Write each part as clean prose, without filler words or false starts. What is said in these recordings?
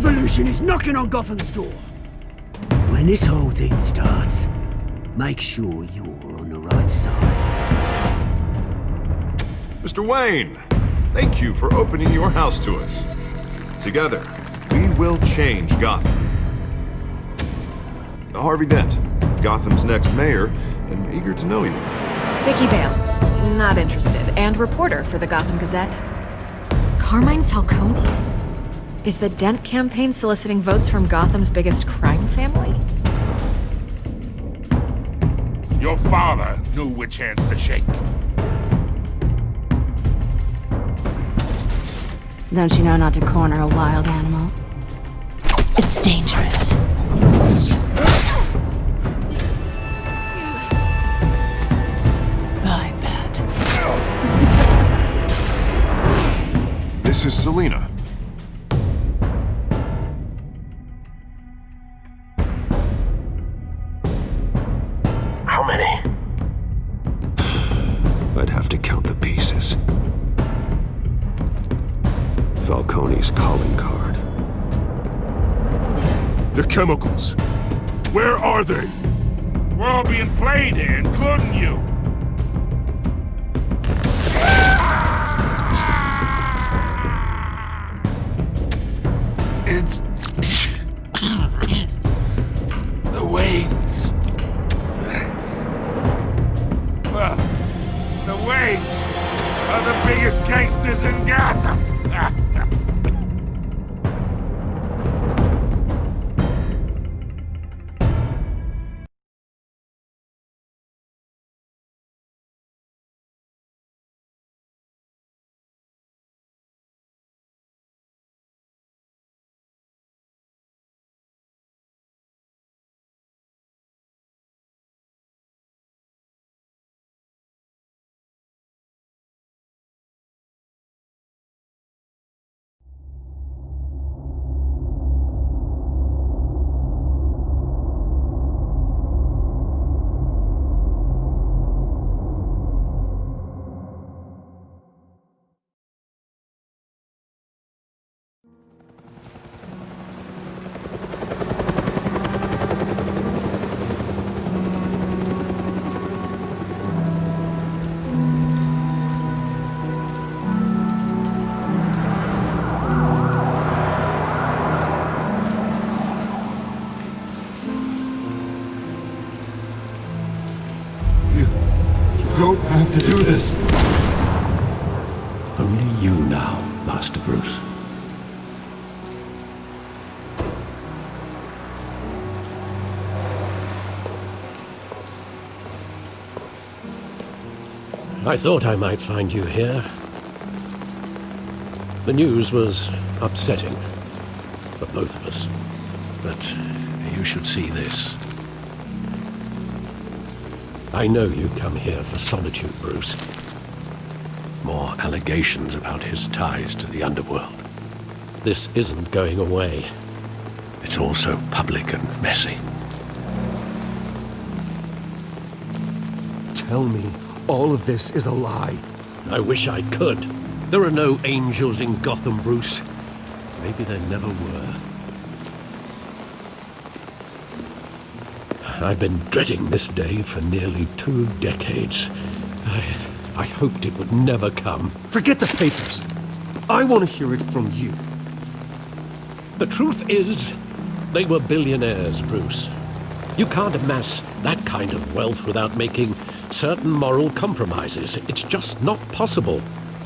revolution is knocking on Gotham's door. When this whole thing starts, make sure you're on the right side. Mr. Wayne, thank you for opening your house to us. Together, we will change Gotham. Harvey Dent, Gotham's next mayor, and eager to know you. Vicky Vale, not interested, and reporter for the Gotham Gazette. Carmine Falcone? Is the Dent campaign soliciting votes from Gotham's biggest crime family? Your father knew which hands to shake. Don't you know not to corner a wild animal? It's dangerous. I bet. This is Selina. How many? I'd have to count the pieces. Falcone's calling card. The chemicals. Where are they? We're all being played here, including you. It's... the Waynes. Well, the Waynes are the biggest gangsters in Gotham. Don't have to do this. Only you now, Master Bruce. I thought I might find you here. The news was upsetting for both of us. But you should see this. I know you come here for solitude, Bruce. More allegations about his ties to the underworld. This isn't going away. It's all so public and messy. Tell me all of this is a lie. I wish I could. There are no angels in Gotham, Bruce. Maybe there never were. I've been dreading this day for nearly 2 decades. I hoped it would never come. Forget the papers. I want to hear it from you. The truth is, they were billionaires, Bruce. You can't amass that kind of wealth without making certain moral compromises. It's just not possible.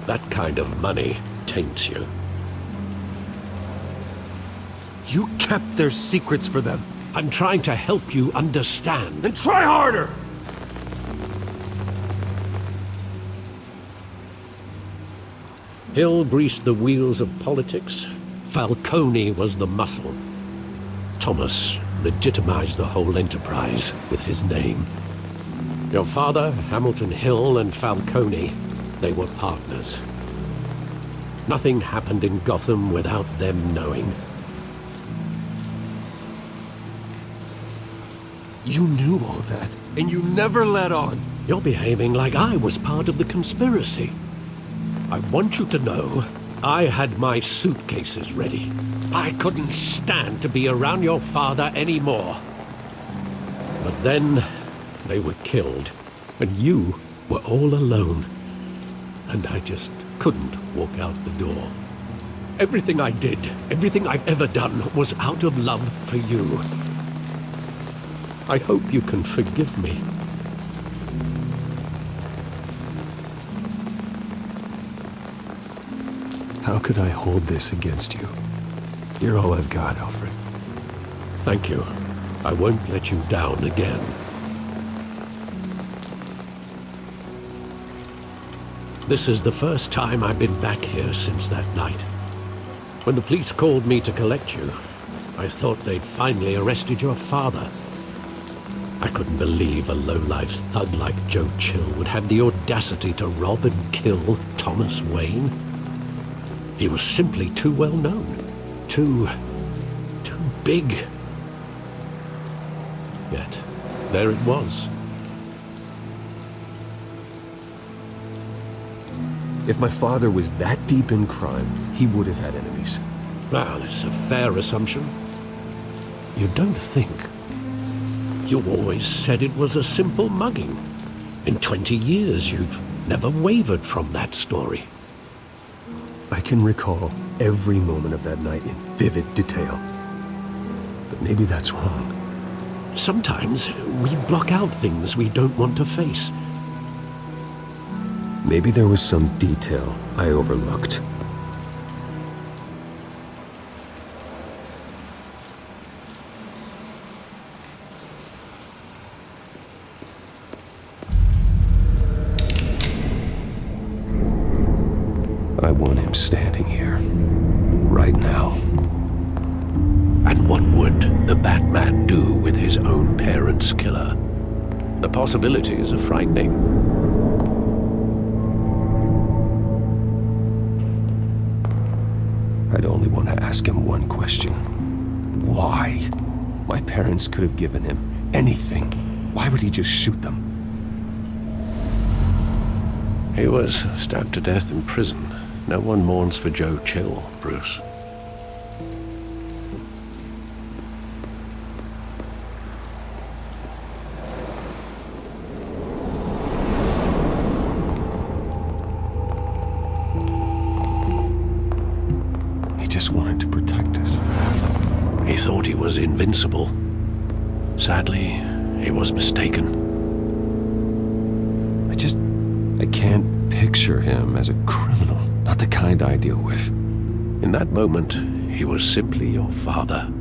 That kind of money taints you. You kept their secrets for them. I'm trying to help you understand. Then try harder! Hill greased the wheels of politics. Falcone was the muscle. Thomas legitimized the whole enterprise with his name. Your father, Hamilton Hill, and Falcone, they were partners. Nothing happened in Gotham without them knowing. You knew all that, and you never let on. You're behaving like I was part of the conspiracy. I want you to know I had my suitcases ready. I couldn't stand to be around your father anymore. But then they were killed, and you were all alone. And I just couldn't walk out the door. Everything I did, everything I've ever done, was out of love for you. I hope you can forgive me. How could I hold this against you? You're all I've got, Alfred. Thank you. I won't let you down again. This is the first time I've been back here since that night. When the police called me to collect you, I thought they'd finally arrested your father. I couldn't believe a low-life thug like Joe Chill would have the audacity to rob and kill Thomas Wayne. He was simply too well known. Too big. Yet, there it was. If my father was that deep in crime, he would have had enemies. Well, it's a fair assumption. You don't think? You always said it was a simple mugging. In 20 years, you've never wavered from that story. I can recall every moment of that night in vivid detail. But maybe that's wrong. Sometimes we block out things we don't want to face. Maybe there was some detail I overlooked. I want him standing here, right now. And what would the Batman do with his own parents' killer? The possibilities are frightening. I'd only want to ask him one question. Why? My parents could have given him anything. Why would he just shoot them? He was stabbed to death in prison. No one mourns for Joe Chill, Bruce. He just wanted to protect us. He thought he was invincible. Sadly, he was mistaken. I can't picture him as a criminal. Not the kind I deal with. In that moment, he was simply your father.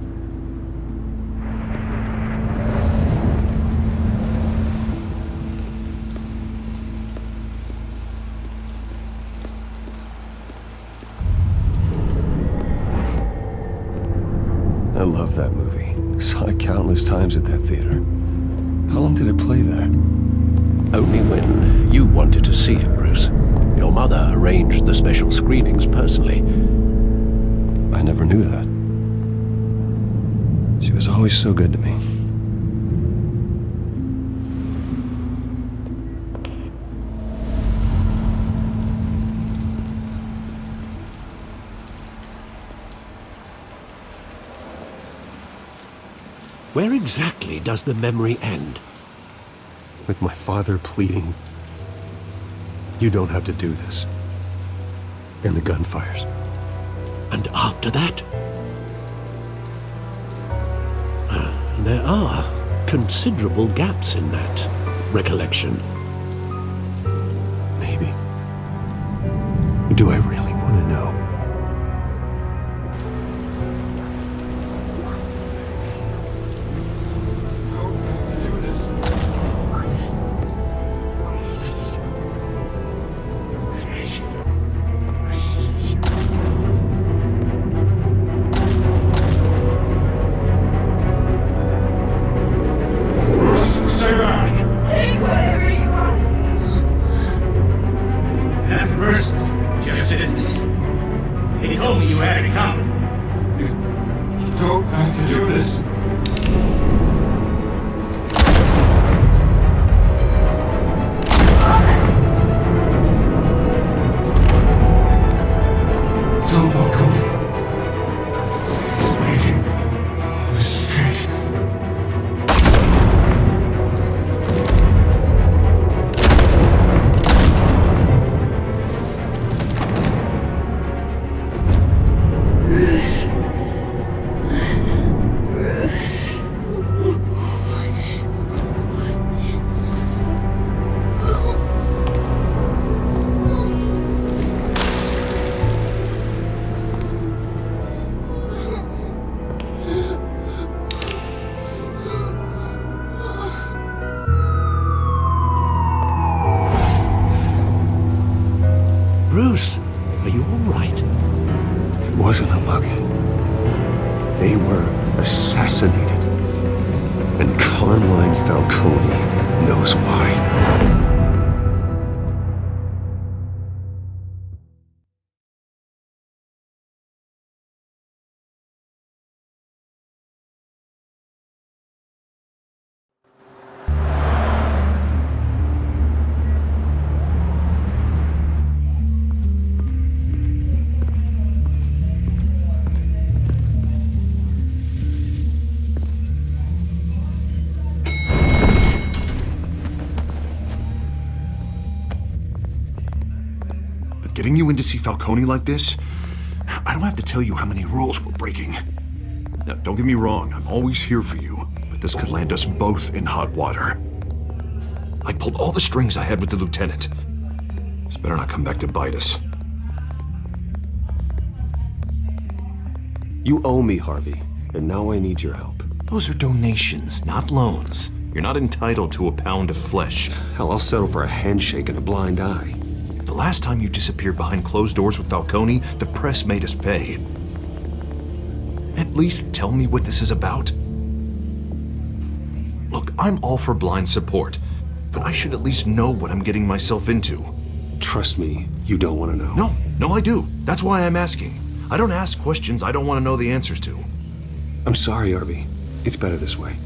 I love that movie. Saw it countless times at that theater. How long did it play there? Only when you wanted to see it, Bruce. Your mother arranged the special screenings personally. I never knew that. She was always so good to me. Where exactly does the memory end? With my father pleading, "You don't have to do this." And the gunfires. And after that? There are considerable gaps in that recollection. Maybe. Do I really want to know? They were assassinated. And Carmine Falcone knows why. Getting you in to see Falcone like this? I don't have to tell you how many rules we're breaking. Now, don't get me wrong, I'm always here for you, but this could land us both in hot water. I pulled all the strings I had with the lieutenant. This better not come back to bite us. You owe me, Harvey, and now I need your help. Those are donations, not loans. You're not entitled to a pound of flesh. Hell, I'll settle for a handshake and a blind eye. The last time you disappeared behind closed doors with Falcone, the press made us pay. At least tell me what this is about. Look, I'm all for blind support, but I should at least know what I'm getting myself into. Trust me, you don't want to know. No, I do. That's why I'm asking. I don't ask questions I don't want to know the answers to. I'm sorry, Harvey. It's better this way.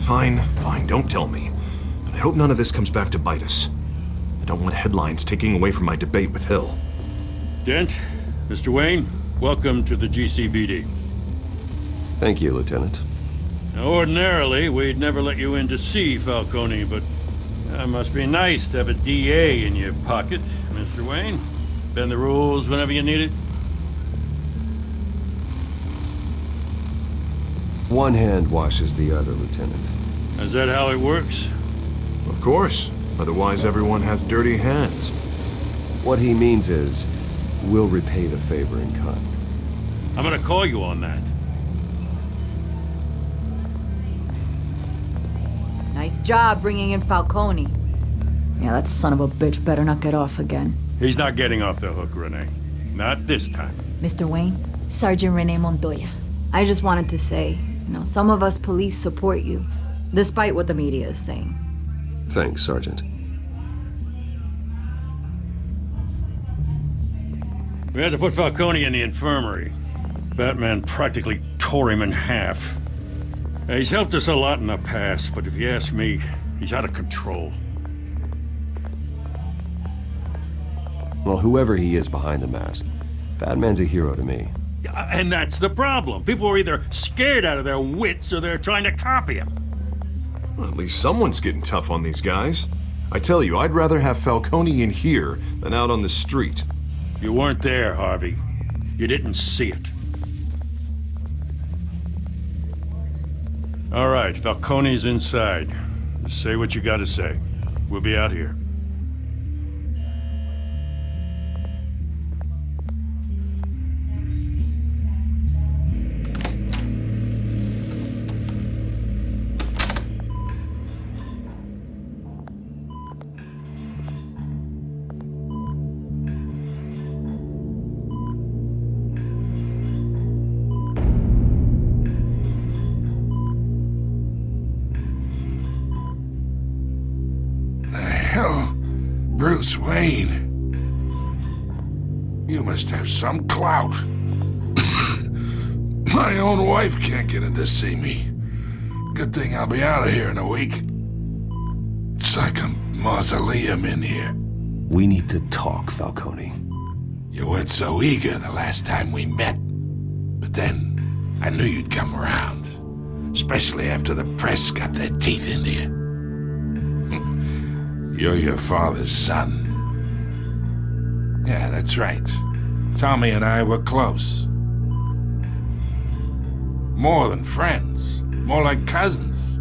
Fine, don't tell me. But I hope none of this comes back to bite us. I don't want headlines taking away from my debate with Hill. Dent, Mr. Wayne, welcome to the GCVD. Thank you, Lieutenant. Now, ordinarily, we'd never let you in to see Falcone, but it must be nice to have a DA in your pocket, Mr. Wayne. Bend the rules whenever you need it. One hand washes the other, Lieutenant. Is that how it works? Of course. Otherwise, everyone has dirty hands. What he means is, we'll repay the favor in kind. I'm gonna call you on that. Nice job bringing in Falcone. Yeah, that son of a bitch better not get off again. He's not getting off the hook, Renee. Not this time. Mr. Wayne, Sergeant Renee Montoya. I just wanted to say, some of us police support you, despite what the media is saying. Thanks, Sergeant. We had to put Falcone in the infirmary. Batman practically tore him in half. He's helped us a lot in the past, but if you ask me, he's out of control. Well, whoever he is behind the mask, Batman's a hero to me. And that's the problem. People are either scared out of their wits or they're trying to copy him. Well, at least someone's getting tough on these guys. I tell you, I'd rather have Falcone in here than out on the street. You weren't there, Harvey. You didn't see it. All right, Falcone's inside. Just say what you gotta say. We'll be out here. Bruce Wayne. You must have some clout. My own wife can't get in to see me. Good thing I'll be out of here in a week. It's like a mausoleum in here. We need to talk, Falcone. You weren't so eager the last time we met. But then, I knew you'd come around. Especially after the press got their teeth into you. You're your father's son. Yeah, that's right. Tommy and I were close. More than friends. More like cousins.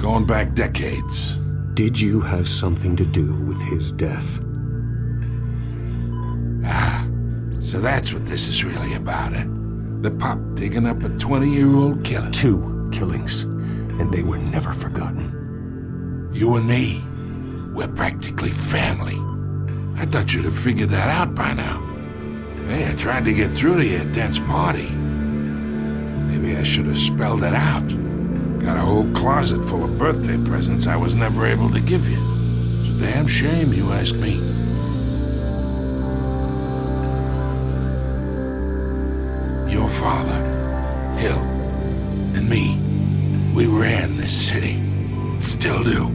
Going back decades. Did you have something to do with his death? Ah, so that's what this is really about, eh? The pup digging up a 20-year-old killer. 2 killings, and they were never forgotten. You and me, we're practically family. I thought you'd have figured that out by now. Hey, I tried to get through to you at Dent's party. Maybe I should have spelled it out. Got a whole closet full of birthday presents I was never able to give you. It's a damn shame, you ask me. Your father, Hill, and me, we ran this city. Still do.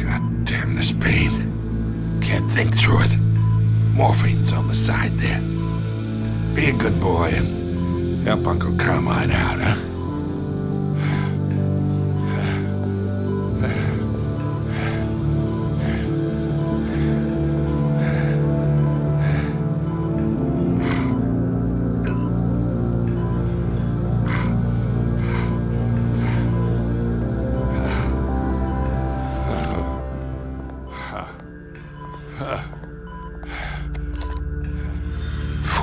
God damn this pain. Can't think through it. Morphine's on the side there. Be a good boy and help Uncle Carmine out, huh?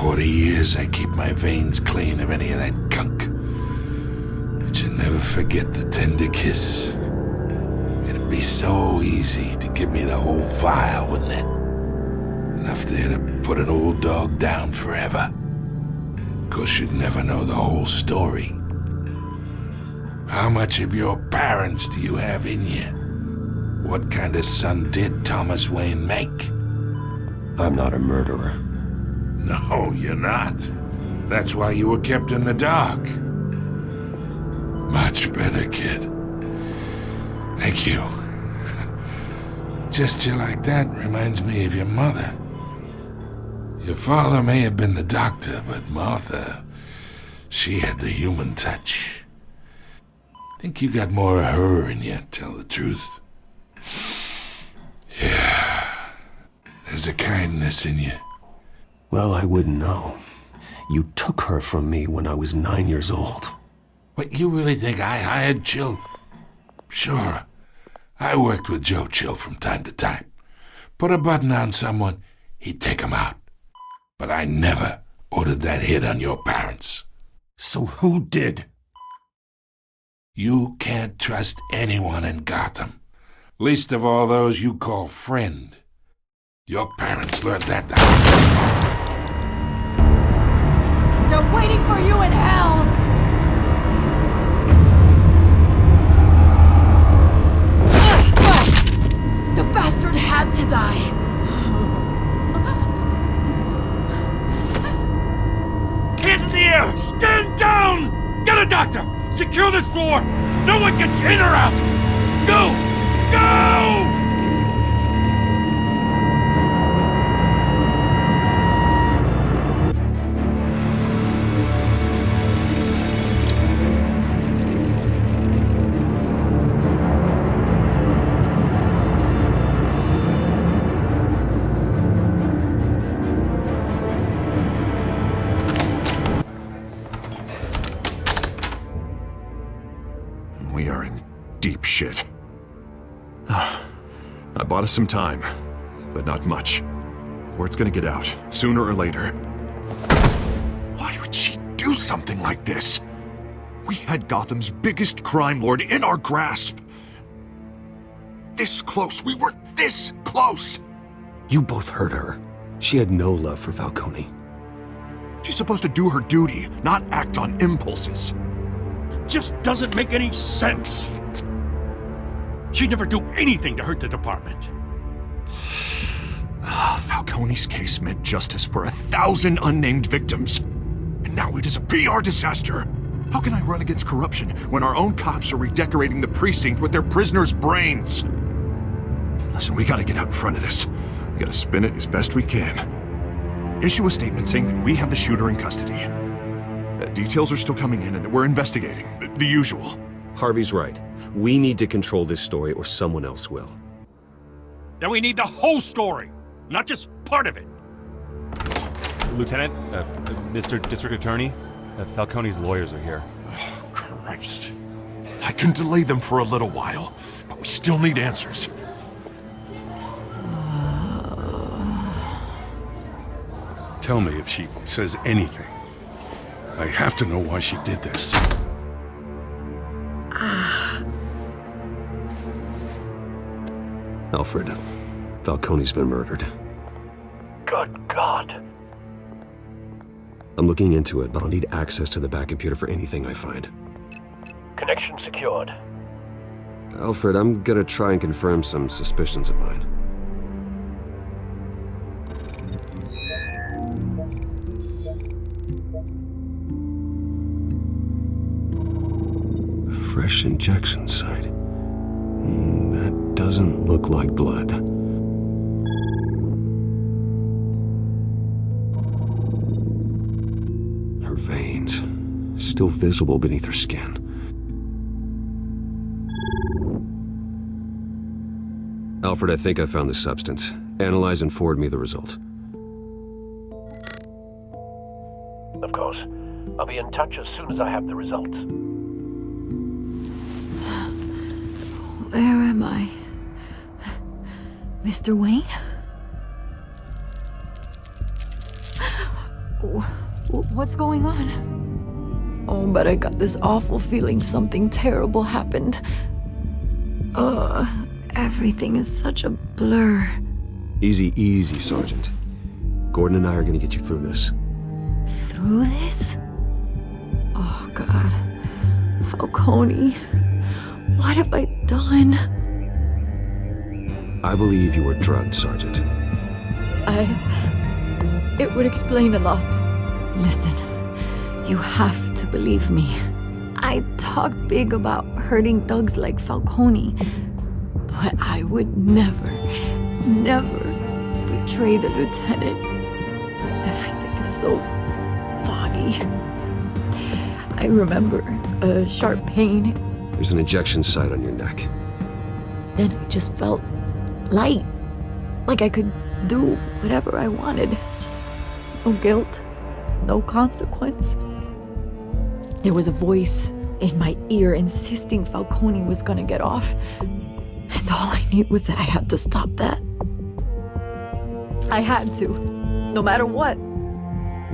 40 years I keep my veins clean of any of that gunk. But you never forget the tender kiss. It'd be so easy to give me the whole vial, wouldn't it? Enough there to put an old dog down forever. Of course, you'd never know the whole story. How much of your parents do you have in you? What kind of son did Thomas Wayne make? I'm not a murderer. No, you're not. That's why you were kept in the dark. Much better, kid. Thank you. Gesture like that reminds me of your mother. Your father may have been the doctor, but Martha, she had the human touch. Think you got more of her in you, tell the truth. Yeah. There's a kindness in you. Well, I wouldn't know. You took her from me when I was 9 years old. What, you really think I hired Chill? Sure. I worked with Joe Chill from time to time. Put a button on someone, he'd take him out. But I never ordered that hit on your parents. So who did? You can't trust anyone in Gotham. Least of all those you call friend. Your parents learned that. They're waiting for you in hell! The bastard had to die! Hands in the air! Stand down! Get a doctor! Secure this floor! No one gets in or out! Go! Go! We are in deep shit. I bought us some time, but not much. Word's gonna get out, sooner or later. Why would she do something like this? We had Gotham's biggest crime lord in our grasp. This close, we were this close! You both hurt her. She had no love for Falcone. She's supposed to do her duty, not act on impulses. Just doesn't make any sense. She'd never do anything to hurt the department. Falcone's case meant justice for 1,000 unnamed victims. And now it is a PR disaster. How can I run against corruption when our own cops are redecorating the precinct with their prisoners' brains? Listen, we gotta get out in front of this. We gotta spin it as best we can. Issue a statement saying that we have the shooter in custody. Details are still coming in and that we're investigating. The usual. Harvey's right. We need to control this story or someone else will. Then we need the whole story, not just part of it. Lieutenant, Mr. District Attorney, Falcone's lawyers are here. Oh, Christ. I can delay them for a little while, but we still need answers. Tell me if she says anything. I have to know why she did this. Alfred, Falcone's been murdered. Good I'm looking into it, but I'll need access to the back computer for anything I find. Connection secured. Alfred, I'm gonna try and confirm some suspicions of mine. Fresh injection site. That doesn't look like blood. Her veins, still visible beneath her skin. Alfred, I think I found the substance. Analyze and forward me the result. Of course. I'll be in touch as soon as I have the results. Where am I? Mr. Wayne? What's going on? Oh, but I got this awful feeling something terrible happened. Everything is such a blur. Easy, easy, Sergeant. Gordon and I are gonna get you through this. Through this? Oh, God. Falcone. What have I done? I believe you were drugged, Sergeant. It would explain a lot. Listen, you have to believe me. I talked big about hurting thugs like Falcone, but I would never betray the lieutenant. Everything is so foggy. I remember a sharp pain. There's an injection site on your neck. Then I just felt light, like I could do whatever I wanted. No guilt, no consequence. There was a voice in my ear insisting Falcone was gonna get off. And all I knew was that I had to stop that. I had to, no matter what.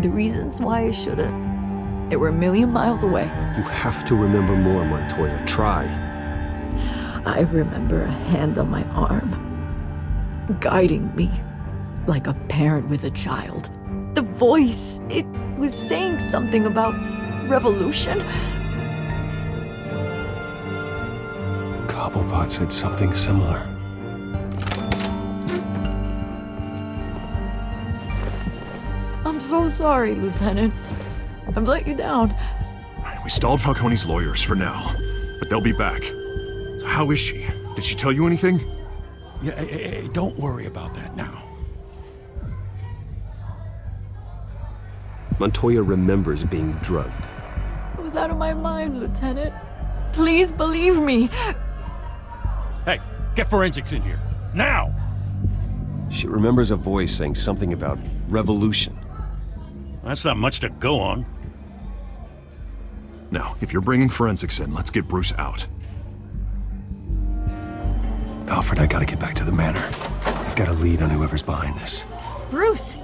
The reasons why I shouldn't, they were a million miles away. You have to remember more, Montoya. Try. I remember a hand on my arm, guiding me like a parent with a child. The voice, it was saying something about revolution. Cobblepot said something similar. I'm so sorry, Lieutenant. I've let you down. We stalled Falcone's lawyers for now, but they'll be back. So how is she? Did she tell you anything? Yeah, hey, don't worry about that now. Montoya remembers being drugged. I was out of my mind, Lieutenant. Please believe me. Hey, get forensics in here. Now! She remembers a voice saying something about revolution. That's not much to go on. Now, if you're bringing forensics in, let's get Bruce out. Alfred, I gotta get back to the manor. I've got a lead on whoever's behind this. Bruce!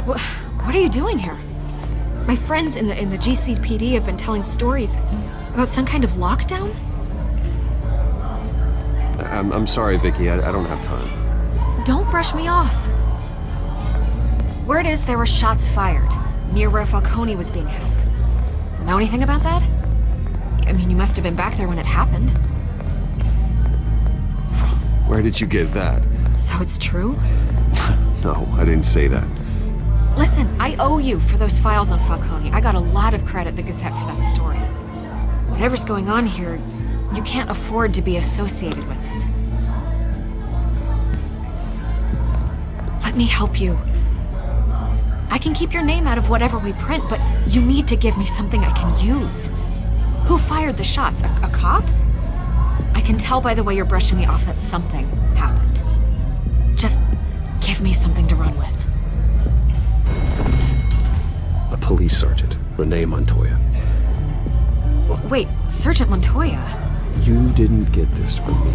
What are you doing here? My friends in the GCPD have been telling stories about some kind of lockdown? I'm sorry, Vicky. I don't have time. Don't brush me off. Word is there were shots fired near where Falcone was being held. Know anything about that? I mean, you must have been back there when it happened. Where did you get that? So it's true? No, I didn't say that. Listen, I owe you for those files on Falcone. I got a lot of credit at the Gazette for that story. Whatever's going on here, you can't afford to be associated with it. Let me help you. I can keep your name out of whatever we print, but you need to give me something I can use. Who fired the shots? A cop? I can tell by the way you're brushing me off that something happened. Just give me something to run with. A police sergeant, Renee Montoya. Wait, Sergeant Montoya? You didn't get this from me.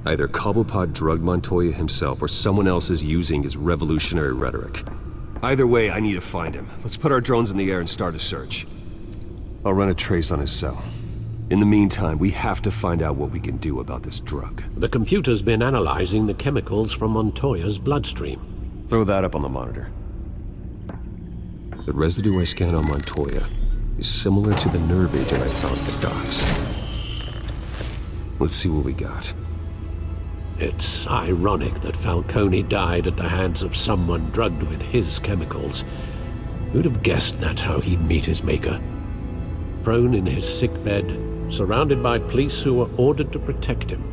Either Cobblepot drugged Montoya himself or someone else is using his revolutionary rhetoric. Either way, I need to find him. Let's put our drones in the air and start a search. I'll run a trace on his cell. In the meantime, we have to find out what we can do about this drug. The computer's been analyzing the chemicals from Montoya's bloodstream. Throw that up on the monitor. The residue I scanned on Montoya is similar to the nerve agent I found at the docks. Let's see what we got. It's ironic that Falcone died at the hands of someone drugged with his chemicals. Who'd have guessed that's how he'd meet his maker? Prone in his sickbed, surrounded by police who were ordered to protect him.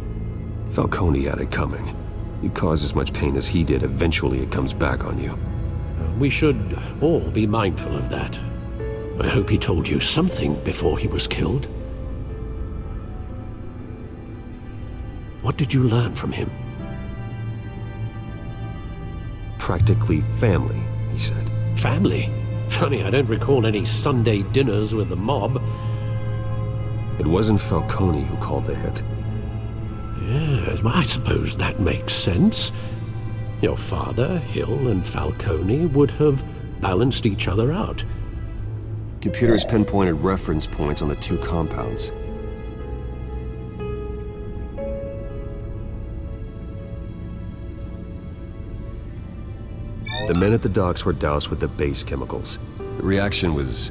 Falcone had it coming. You cause as much pain as he did, eventually it comes back on you. We should all be mindful of that. I hope he told you something before he was killed. What did you learn from him? Practically family, he said. Family? Funny, I don't recall any Sunday dinners with the mob. It wasn't Falcone who called the hit. Yes, well, I suppose that makes sense. Your father, Hill, and Falcone would have balanced each other out. Computers pinpointed reference points on the two compounds. The men at the docks were doused with the base chemicals. The reaction was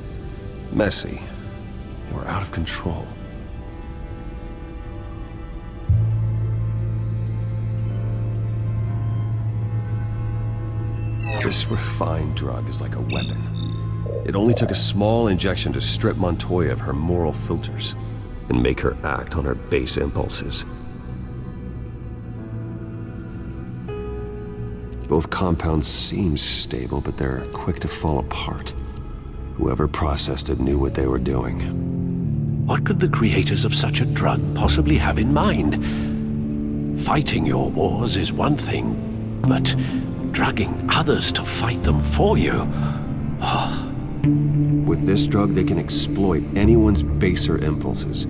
messy. They were out of control. This refined drug is like a weapon. It only took a small injection to strip Montoya of her moral filters and make her act on her base impulses. Both compounds seem stable, but they're quick to fall apart. Whoever processed it knew what they were doing. What could the creators of such a drug possibly have in mind? Fighting your wars is one thing, but drugging others to fight them for you? Oh. With this drug, they can exploit anyone's baser impulses,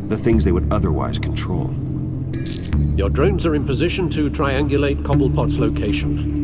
the things they would otherwise control. Your drones are in position to triangulate Cobblepot's location.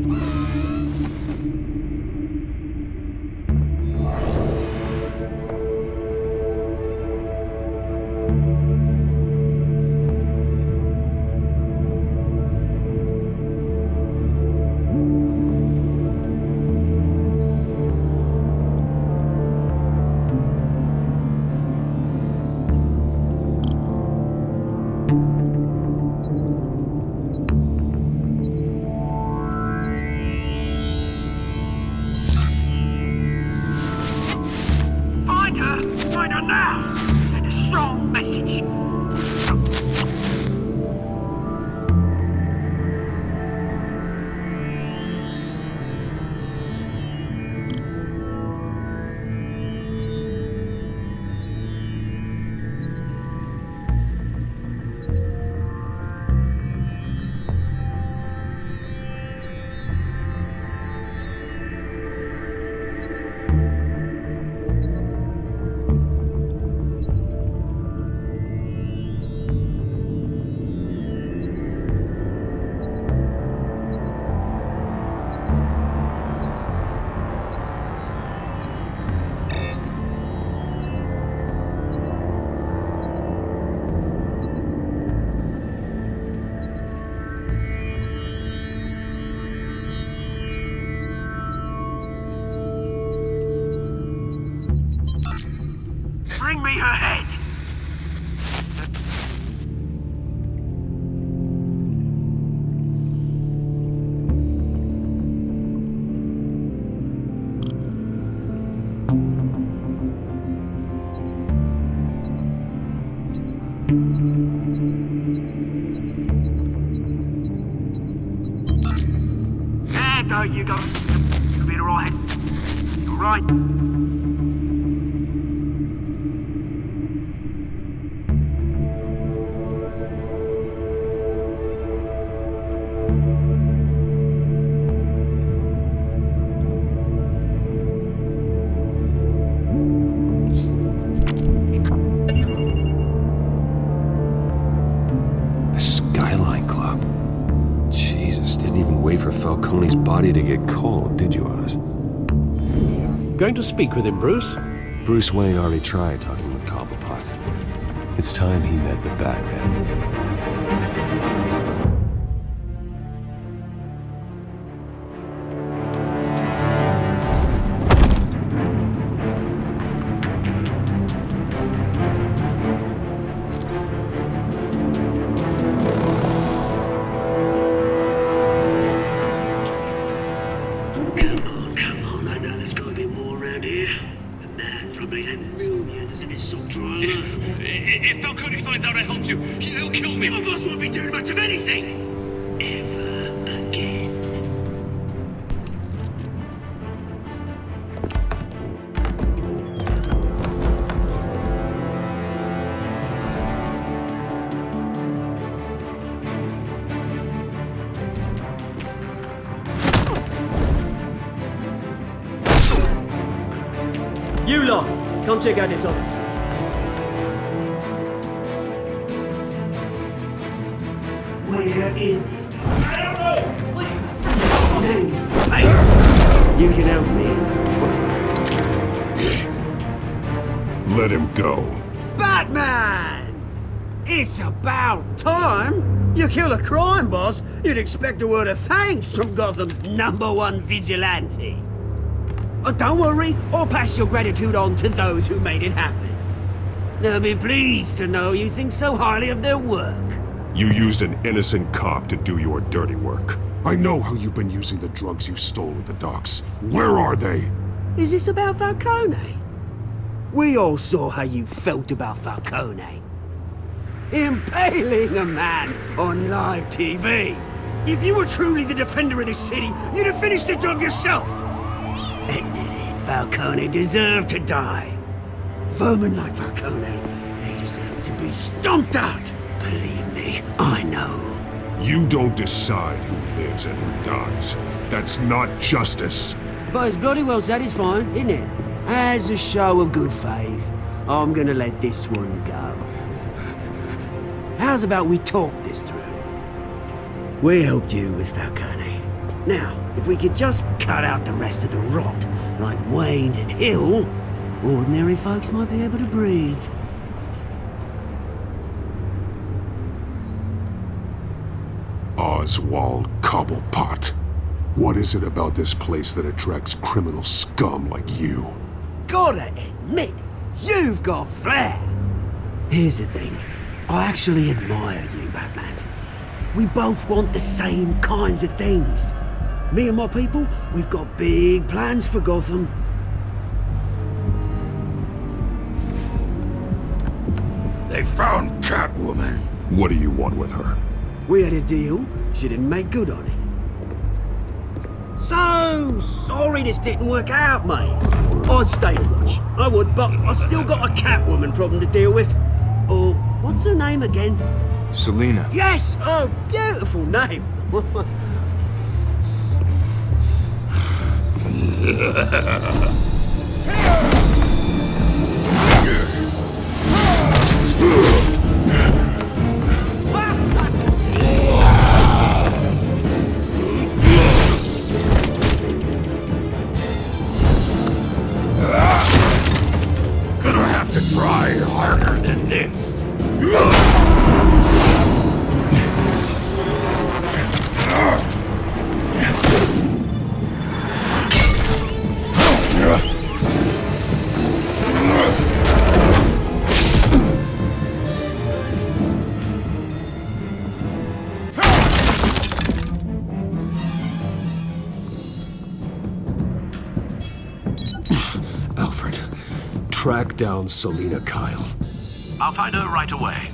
Find her now! Send a strong message! Bring me her head! There you go. You'll be alright. Alright. The skyline cloud. wait for Falcone's body to get cold, did you, Oz? Going to speak with him, Bruce? Bruce Wayne already tried talking with Cobblepot. It's time he met the Batman. Come on, I know there's gotta be more around here. The man probably had millions in his salt drawer. If Falcone finds out I helped you, he'll kill me. My boss won't be doing much of anything! Ever again. You lot, come check out this office. Where is it? I don't know! Please! Names, mate! You can help me. Let him go. Batman! It's about time! You kill a crime boss, you'd expect a word of thanks from Gotham's #1 vigilante. But don't worry, I'll pass your gratitude on to those who made it happen. They'll be pleased to know you think so highly of their work. You used an innocent cop to do your dirty work. I know how you've been using the drugs you stole at the docks. Where are they? Is this about Falcone? We all saw how you felt about Falcone. Impaling a man on live TV. If you were truly the defender of this city, you'd have finished the job yourself. Admit it, Falcone deserved to die. Vermin like Falcone, they deserve to be stomped out. Believe me, I know. You don't decide who lives and who dies. That's not justice. But it's bloody well satisfying, isn't it? As a show of good faith, I'm gonna let this one go. How's about we talk this through? We helped you with Falcone. Now, if we could just cut out the rest of the rot, like Wayne and Hill, ordinary folks might be able to breathe. Oswald Cobblepot. What is it about this place that attracts criminal scum like you? Gotta admit, you've got flair. Here's the thing. I actually admire you, Batman. We both want the same kinds of things. Me and my people, we've got big plans for Gotham. They found Catwoman. What do you want with her? We had a deal. She didn't make good on it. So sorry this didn't work out, mate. I'd stay to watch. I would, but I still got a Catwoman problem to deal with. Oh, what's her name again? Selina. Yes! Oh, beautiful name. Gonna have to try harder than this. Alfred, track down Selina Kyle. I'll find her right away.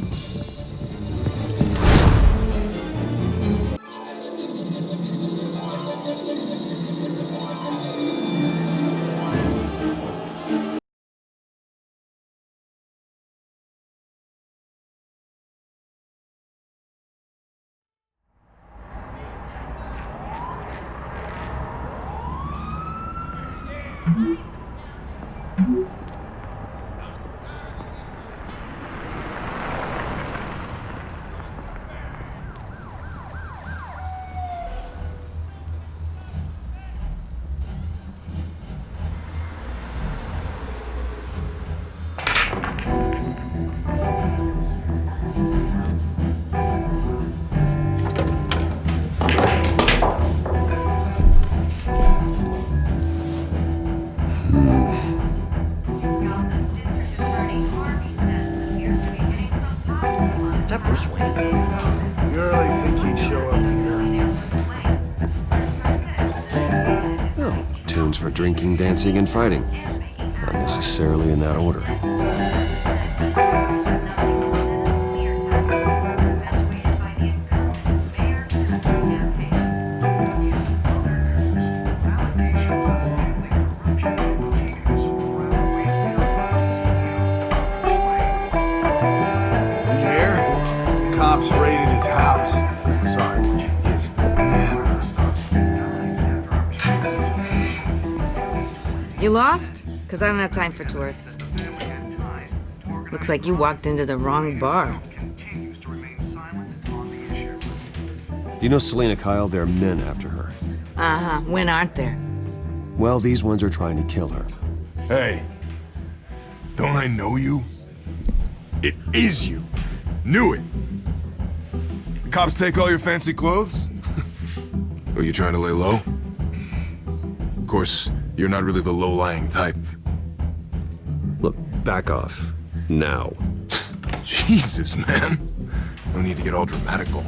Bruce Wayne? You really think he'd show up here? Oh, tunes for drinking, dancing, and fighting. Not necessarily in that order. Cops raided his house. Sorry, his manor. You lost? Because I don't have time for tourists. Looks like you walked into the wrong bar. Do you know Selena Kyle? There are men after her. Uh-huh. When aren't there? Well, these ones are trying to kill her. Hey, don't I know you? It is you. Knew it. The cops take all your fancy clothes? Are you trying to lay low? Of course, you're not really the low-lying type. Look, back off. Now. Jesus, man. No need to get all dramatical.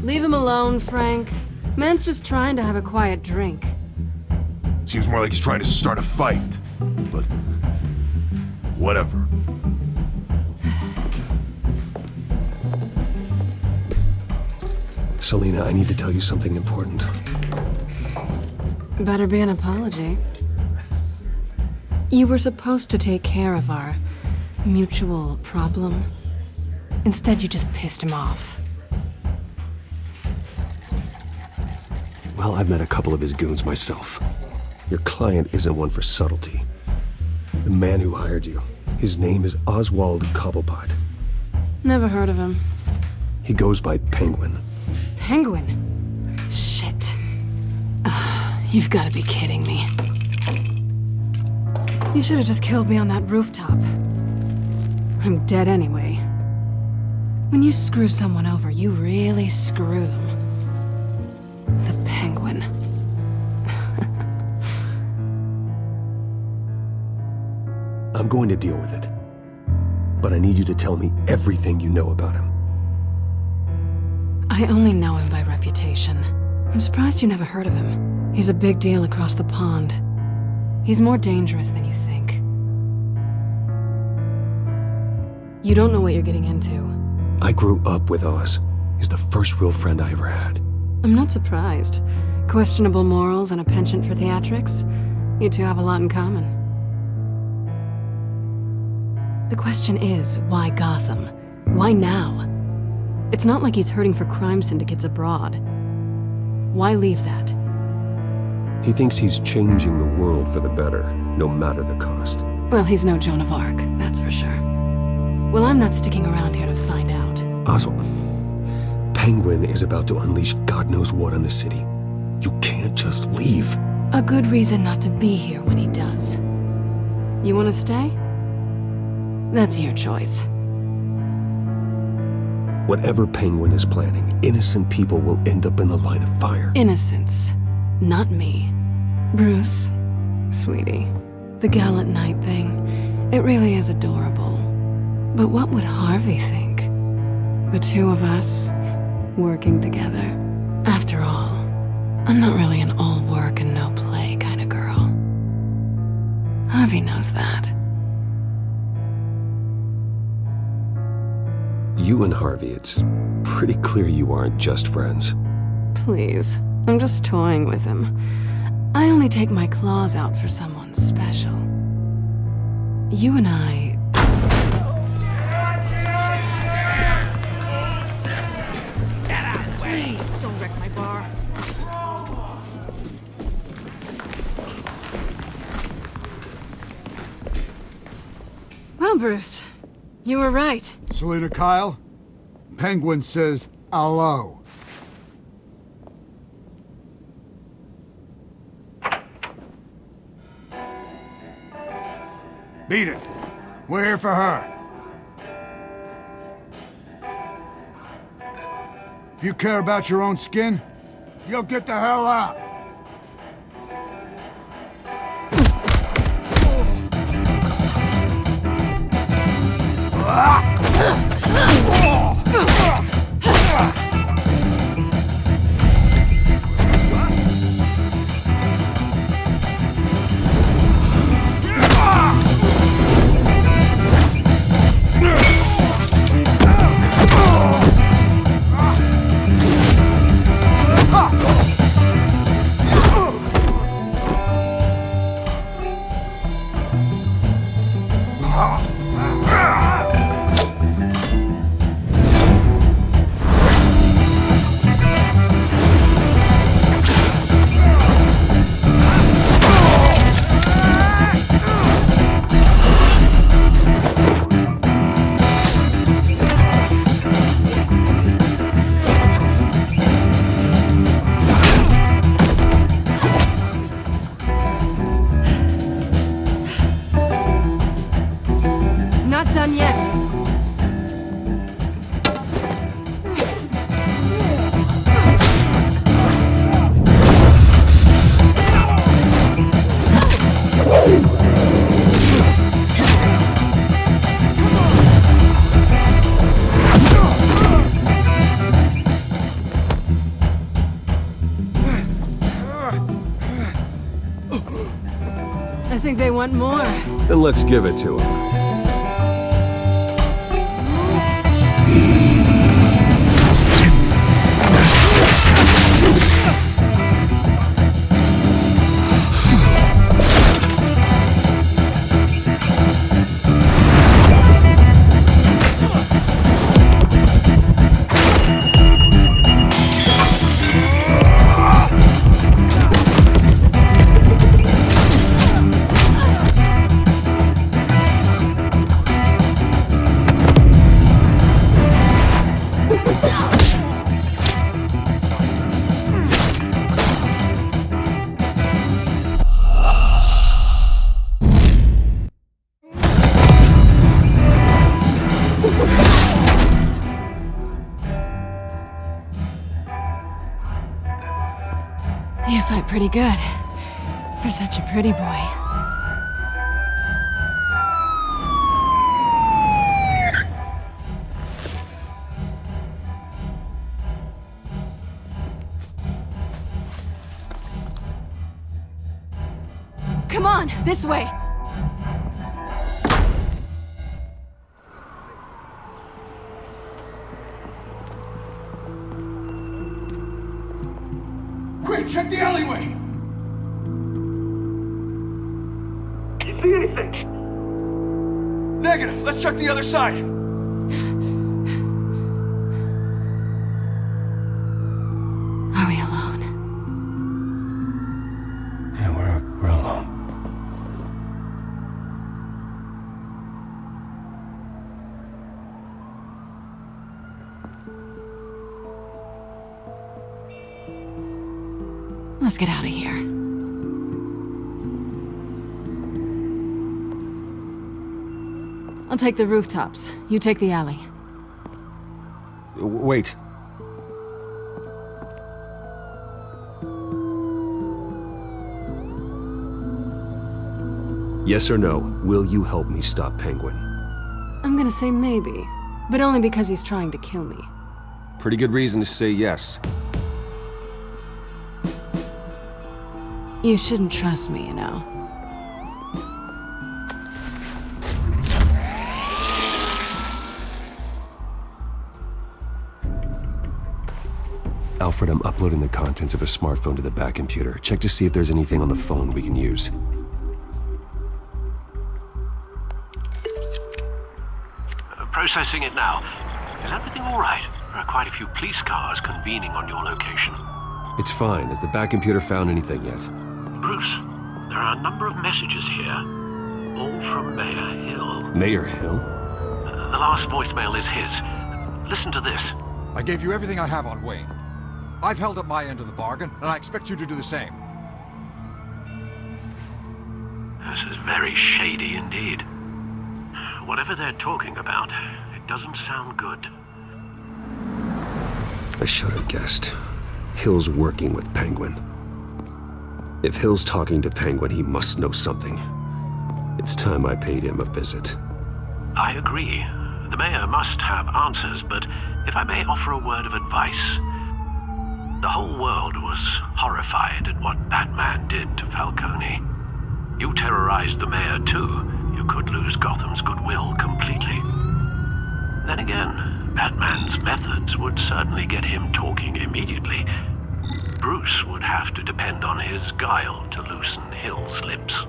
Leave him alone, Frank. Man's just trying to have a quiet drink. Seems more like he's trying to start a fight. But... whatever. Selena, I need to tell you something important. Better be an apology. You were supposed to take care of our mutual problem. Instead, you just pissed him off. Well, I've met a couple of his goons myself. Your client isn't one for subtlety. The man who hired you, his name is Oswald Cobblepot. Never heard of him. He goes by Penguin. Penguin? Shit. You've got to be kidding me. You should have just killed me on that rooftop. I'm dead anyway. When you screw someone over, you really screw them. The Penguin. I'm going to deal with it. But I need you to tell me everything you know about him. I only know him by reputation. I'm surprised you never heard of him. He's a big deal across the pond. He's more dangerous than you think. You don't know what you're getting into. I grew up with Oz. He's the first real friend I ever had. I'm not surprised. Questionable morals and a penchant for theatrics. You two have a lot in common. The question is, why Gotham? Why now? It's not like he's hurting for crime syndicates abroad. Why leave that? He thinks he's changing the world for the better, no matter the cost. Well, he's no Joan of Arc, that's for sure. Well, I'm not sticking around here to find out. Oswald, Penguin is about to unleash God knows what on the city. You can't just leave. A good reason not to be here when he does. You want to stay? That's your choice. Whatever Penguin is planning, innocent people will end up in the line of fire. Innocence, not me. Bruce, sweetie, the gallant knight thing, it really is adorable. But what would Harvey think? The two of us, working together. After all, I'm not really an all work and no play kind of girl. Harvey knows that. You and Harvey, it's pretty clear you aren't just friends. Please, I'm just toying with him. I only take my claws out for someone special. You and I... Please, don't wreck my bar. Well, Bruce, you were right. Selena Kyle, Penguin says hello. Beat it. We're here for her. If you care about your own skin, you'll get the hell out. think they want more. Then let's give it to him. You fight pretty good. For such a pretty boy. Come on, this way! Quick, check the alleyway! You see anything? Negative. Let's check the other side. Are we alone? Yeah, we're alone. Let's get out of here. I'll take the rooftops. You take the alley. Wait. Yes or no, will you help me stop Penguin? I'm gonna say maybe, but only because he's trying to kill me. Pretty good reason to say yes. You shouldn't trust me, you know. Alfred, I'm uploading the contents of a smartphone to the back computer. Check to see if there's anything on the phone we can use. Processing it now. Is everything all right? There are quite a few police cars convening on your location. It's fine. Has the back computer found anything yet? Bruce, there are a number of messages here. All from Mayor Hill. Mayor Hill? The last voicemail is his. Listen to this. I gave you everything I have on Wayne. I've held up my end of the bargain, and I expect you to do the same. This is very shady indeed. Whatever they're talking about, it doesn't sound good. I should have guessed. Hill's working with Penguin. If Hill's talking to Penguin, he must know something. It's time I paid him a visit. I agree. The mayor must have answers, but if I may offer a word of advice. The whole world was horrified at what Batman did to Falcone. You terrorized the mayor too. You could lose Gotham's goodwill completely. Then again, Batman's methods would certainly get him talking immediately. Bruce would have to depend on his guile to loosen Hill's lips.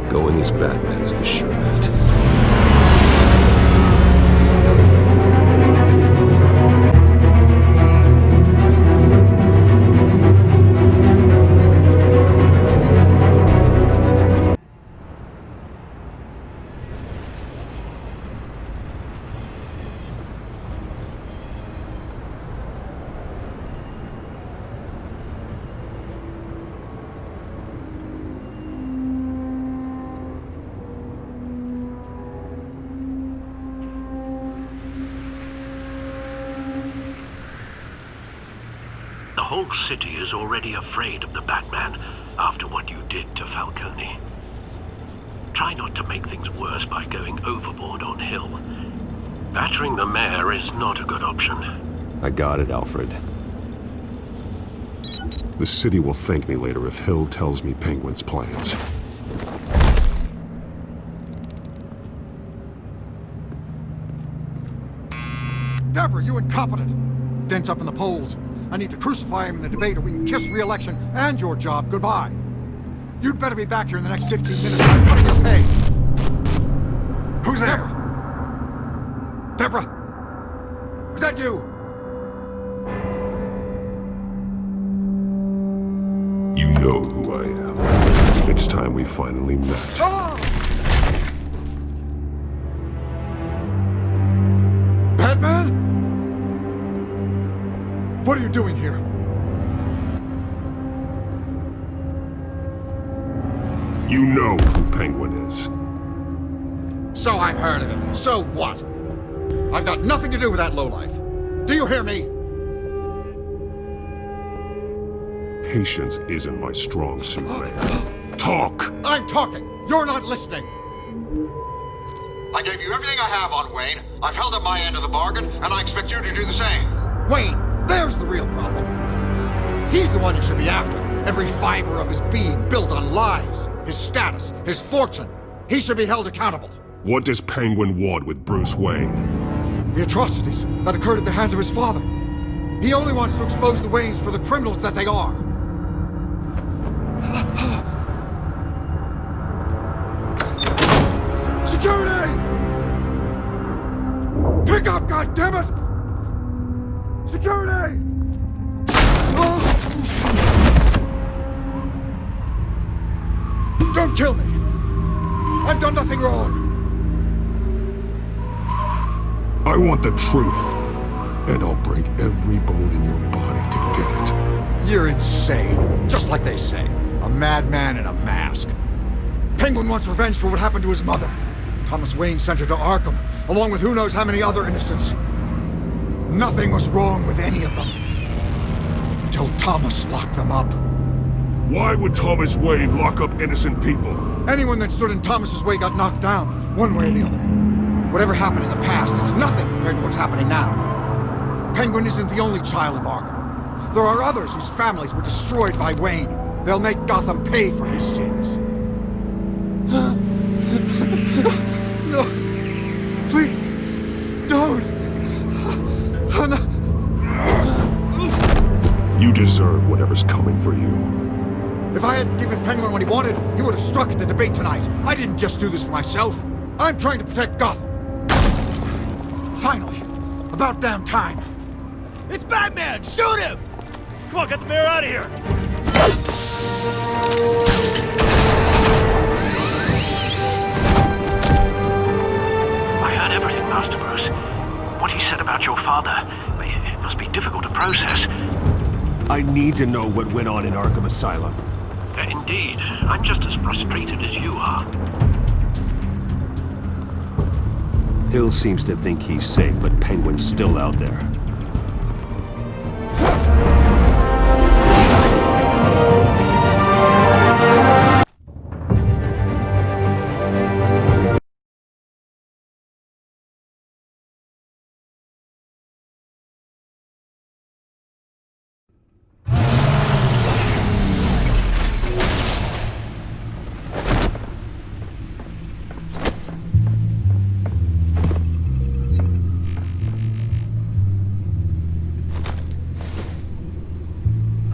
Going as Batman is the sure bet. whole city is already afraid of the Batman after what you did to Falcone. Try not to make things worse by going overboard on Hill. Battering the mayor is not a good option. I got it, Alfred. The city will thank me later if Hill tells me Penguin's plans. Deborah, you incompetent! Dent's up in the polls. I need to crucify him in the debate or we can kiss re-election and your job goodbye. You'd better be back here in the next 15 minutes or I'm cutting your pay. Who's there? Deborah? Is that you? You know who I am. It's time we finally met. Batman? What are you doing here? You know who Penguin is. So I've heard of him. So what? I've got nothing to do with that lowlife. Do you hear me? Patience isn't my strong suit, man. Talk! I'm talking! You're not listening! I gave you everything I have on Wayne. I've held up my end of the bargain, and I expect you to do the same. Wayne, there's the real problem. He's the one you should be after. Every fiber of his being built on lies. His status, his fortune. He should be held accountable. What does Penguin want with Bruce Wayne? The atrocities that occurred at the hands of his father. He only wants to expose the Waynes for the criminals that they are. Security! Pick up, goddammit! Security! Don't kill me! I've done nothing wrong! I want the truth, and I'll break every bone in your body to get it. You're insane, just like they say. A madman in a mask. Penguin wants revenge for what happened to his mother. Thomas Wayne sent her to Arkham, along with who knows how many other innocents. Nothing was wrong with any of them. Until Thomas locked them up. Why would Thomas Wayne lock up innocent people? Anyone that stood in Thomas's way got knocked down, one way or the other. Whatever happened in the past, it's nothing compared to what's happening now. Penguin isn't the only child of Arkham. There are others whose families were destroyed by Wayne. They'll make Gotham pay for his sins. No. Please. Don't. You deserve whatever's coming for you. If I hadn't given Penguin what he wanted, he would have struck at the debate tonight. I didn't just do this for myself. I'm trying to protect Gotham. Finally. About damn time. It's Batman! Shoot him! Come on, get the mayor out of here! I heard everything, Master Bruce. What he said about your father, it must be difficult to process. I need to know what went on in Arkham Asylum. Indeed. I'm just as frustrated as you are. Hill seems to think he's safe, but Penguin's still out there.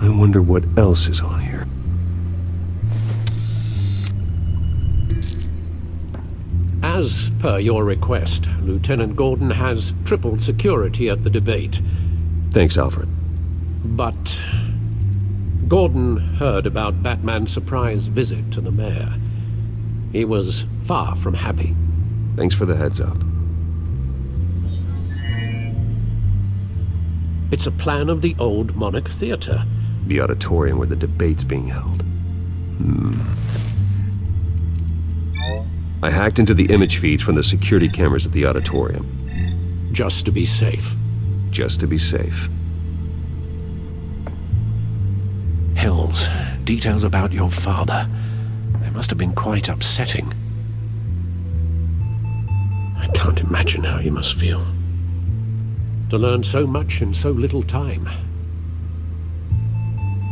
I wonder what else is on here. As per your request, Lieutenant Gordon has tripled security at the debate. Thanks, Alfred. But Gordon heard about Batman's surprise visit to the mayor. He was far from happy. Thanks for the heads up. It's a plan of the old Monarch Theater. The auditorium where the debate's being held. I hacked into the image feeds from the security cameras at the auditorium. Just to be safe. Just to be safe. details about your father. They must have been quite upsetting. I can't imagine how you must feel. To learn so much in so little time.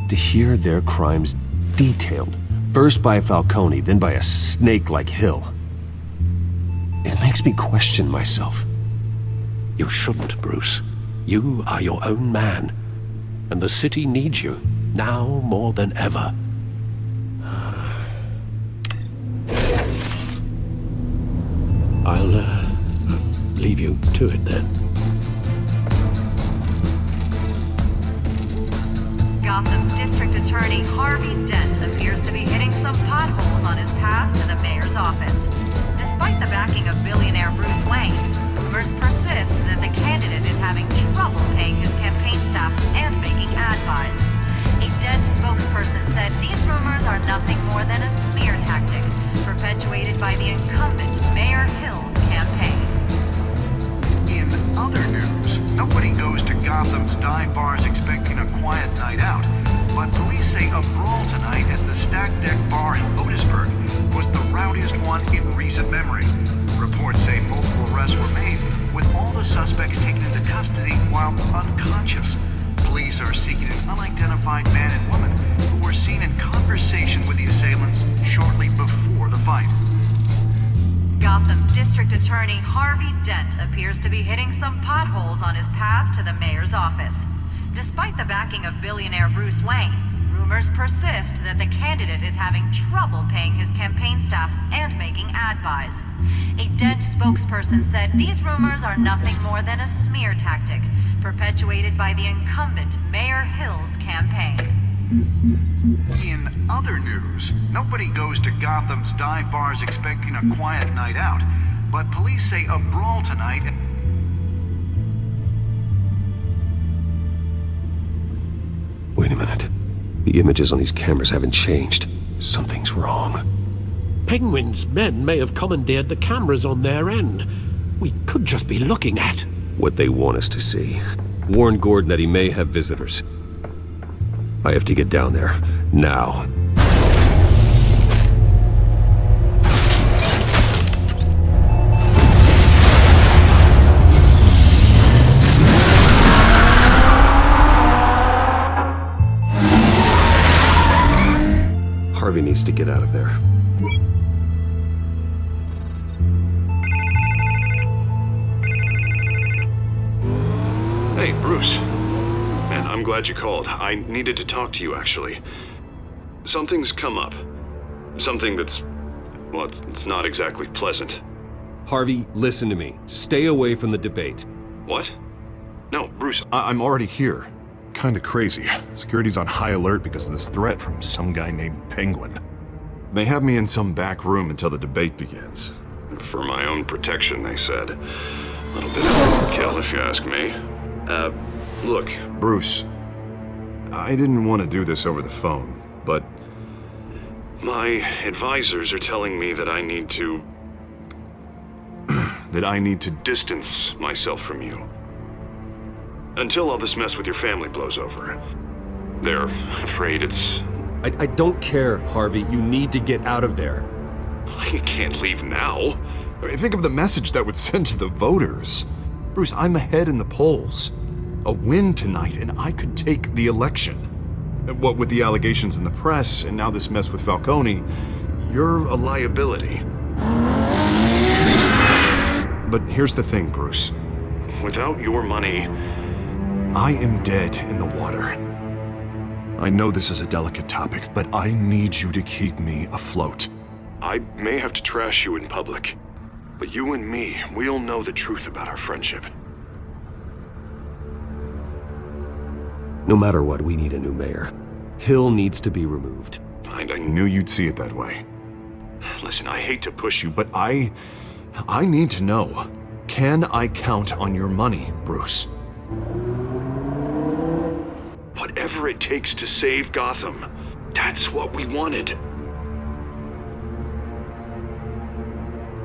To hear their crimes detailed, first by Falcone, then by a snake like Hill. It makes me question myself. You shouldn't, Bruce. You are your own man. And the city needs you, now more than ever. I'll, leave you to it then. Gotham District Attorney Harvey Dent appears to be hitting some potholes on his path to the mayor's office. Despite the backing of billionaire Bruce Wayne, rumors persist that the candidate is having trouble paying his campaign staff and making ad buys. A Dent spokesperson said these rumors are nothing more than a smear tactic perpetuated by the incumbent Mayor Hill's campaign. In other news, nobody goes to Gotham's dive bars expecting a quiet night out, but police say a brawl tonight at the Stack Deck Bar in Otisburg was the rowdiest one in recent memory. Reports say multiple arrests were made, with all the suspects taken into custody while unconscious. Police are seeking an unidentified man and woman who were seen in conversation with the assailants shortly before the fight. Gotham District Attorney Harvey Dent appears to be hitting some potholes on his path to the mayor's office. Despite the backing of billionaire Bruce Wayne, rumors persist that the candidate is having trouble paying his campaign staff and making ad buys. A Dent spokesperson said these rumors are nothing more than a smear tactic perpetuated by the incumbent Mayor Hill's campaign. In other news, nobody goes to Gotham's dive bars expecting a quiet night out, but police say a brawl tonight. Wait a minute. The images on these cameras haven't changed. Something's wrong. Penguin's men may have commandeered the cameras on their end. We could just be looking at what they want us to see. Warn Gordon that he may have visitors. I have to get down there, now. Harvey needs to get out of there. Hey, Bruce. Man, I'm glad you called. I needed to talk to you, actually. Something's come up. Something that's... well, it's not exactly pleasant. Harvey, listen to me. Stay away from the debate. What? No, Bruce, I'm already here. Kinda crazy. Security's on high alert because of this threat from some guy named Penguin. They have me in some back room until the debate begins. For my own protection, they said. A little bit of overkill, if you ask me. Look, Bruce, I didn't want to do this over the phone, but my advisors are telling me that I need to... that I need to distance myself from you. Until all this mess with your family blows over. They're afraid it's... I don't care, Harvey. You need to get out of there. I can't leave now. I mean, think of the message that would send to the voters. Bruce, I'm ahead in the polls. A win tonight, and I could take the election. What with the allegations in the press, and now this mess with Falcone, you're a liability. But here's the thing, Bruce. Without your money, I am dead in the water. I know this is a delicate topic, but I need you to keep me afloat. I may have to trash you in public, but you and me, we'll know the truth about our friendship. No matter what, we need a new mayor. Hill needs to be removed. I knew you'd see it that way. Listen, I hate to push you, but I need to know. Can I count on your money, Bruce? Whatever it takes to save Gotham, that's what we wanted.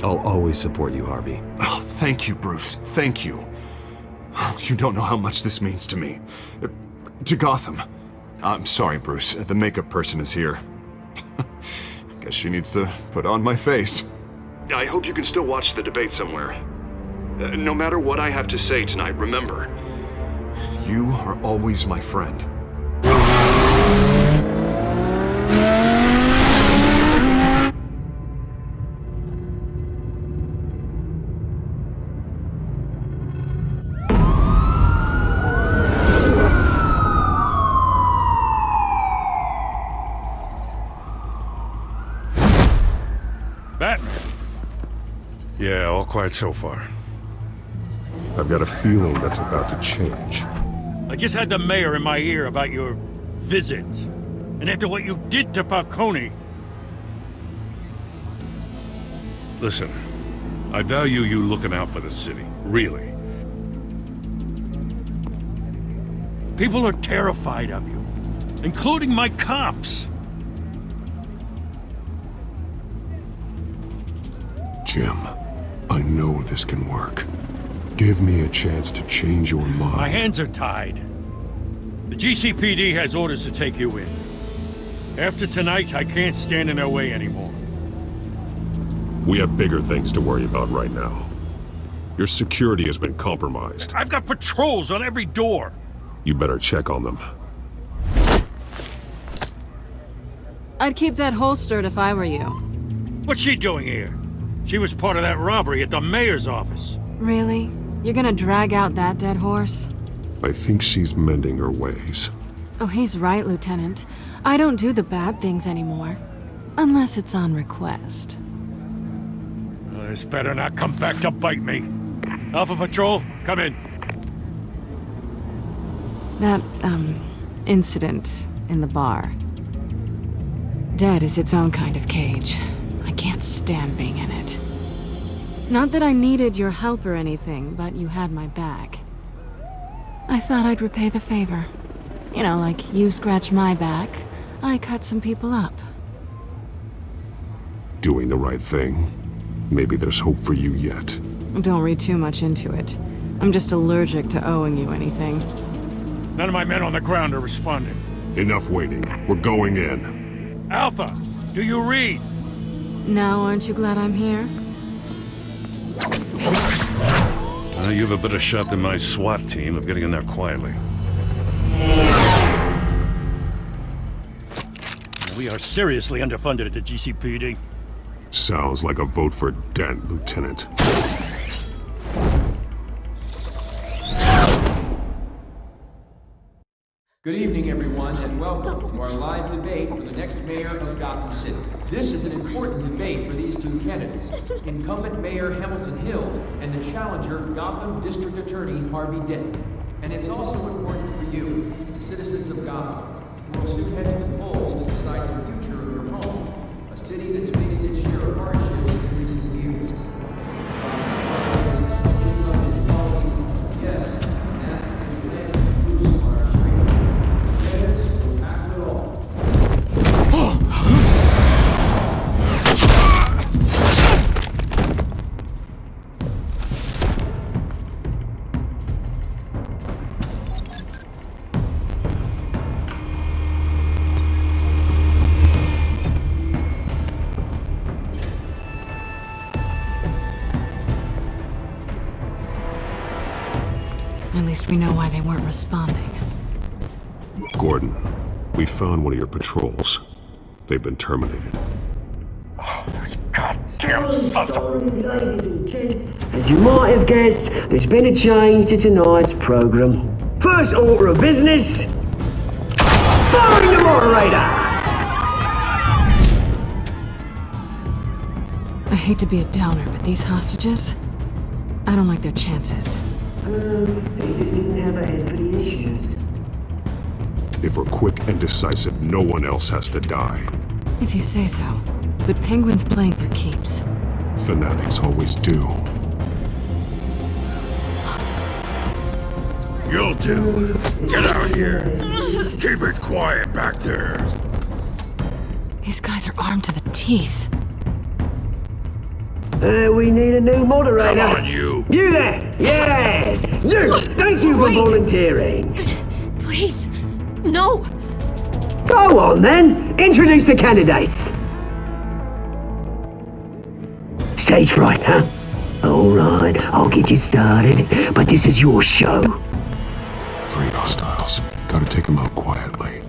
I'll always support you, Harvey. Oh, thank you, Bruce. Thank you. You don't know how much this means to me. To Gotham. I'm sorry, Bruce. The makeup person is here. Guess she needs to put on my face. I hope you can still watch the debate somewhere. No matter what I have to say tonight, remember, you are always my friend. Batman. Yeah, all quiet so far. I've got a feeling that's about to change. I just had the mayor in my ear about your visit. And after what you did to Falcone... Listen, I value you looking out for the city, really. People are terrified of you, including my cops. Jim, I know this can work. Give me a chance to change your mind. My hands are tied. The GCPD has orders to take you in. After tonight, I can't stand in their way anymore. We have bigger things to worry about right now. Your security has been compromised. I've got patrols on every door. You better check on them. I'd keep that holstered if I were you. What's she doing here? She was part of that robbery at the mayor's office. Really? You're gonna drag out that dead horse? I think she's mending her ways. Oh, he's right, Lieutenant. I don't do the bad things anymore. Unless it's on request. This better not come back to bite me. Alpha Patrol, come in. That, incident in the bar. Dead is its own kind of cage. I can't stand being in it. Not that I needed your help or anything, but you had my back. I thought I'd repay the favor. You know, like you scratch my back, I cut some people up. Doing the right thing. Maybe there's hope for you yet. Don't read too much into it. I'm just allergic to owing you anything. None of my men on the ground are responding. Enough waiting. We're going in. Alpha, do you read? Now, aren't you glad I'm here? You have a better shot than my SWAT team of getting in there quietly. We are seriously underfunded at the GCPD. Sounds like a vote for Dent, Lieutenant. Good evening, everyone, and welcome to our live debate for the next mayor of Gotham City. This is an important debate for these two candidates, incumbent Mayor Hamilton Hill and the challenger Gotham District Attorney Harvey Dent. And it's also important for you, the citizens of Gotham, who will soon head to the polls to decide the future of your home, a city that's faced its share of hardships in recent years. Yes, and ask if you can loose on our streets. Candidates will tackle it all. At least we know why they weren't responding. Gordon, we found one of your patrols. They've been terminated. Goddamn sons of... Ladies and gents, as you might have guessed, there's been a change to tonight's program. First order of business, firing the moderator! I hate to be a downer, but these hostages, I don't like their chances. He just didn't have a head for the issues. If we're quick and decisive, no one else has to die. If you say so. But Penguin's playing for keeps. Fanatics always do. You'll do. Get out here. Keep it quiet back there. These guys are armed to the teeth. We need a new moderator. Come on, you. You there! Yes! You! Thank you for volunteering. Please, no! Go on then, introduce the candidates. Stage fright, huh? Alright, I'll get you started, but this is your show. 3 hostiles. Gotta take them out quietly.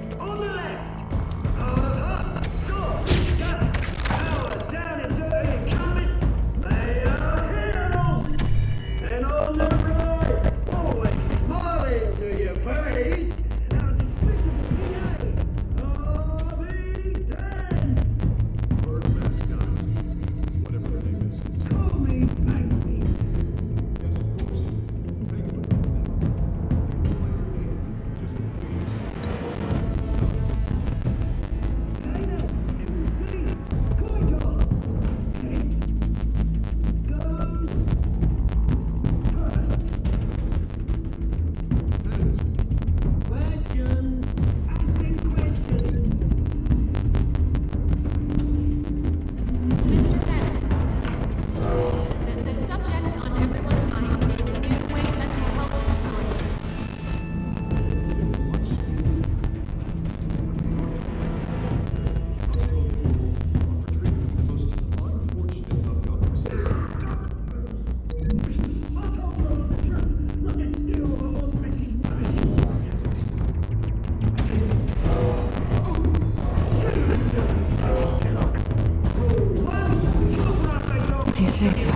If you say so.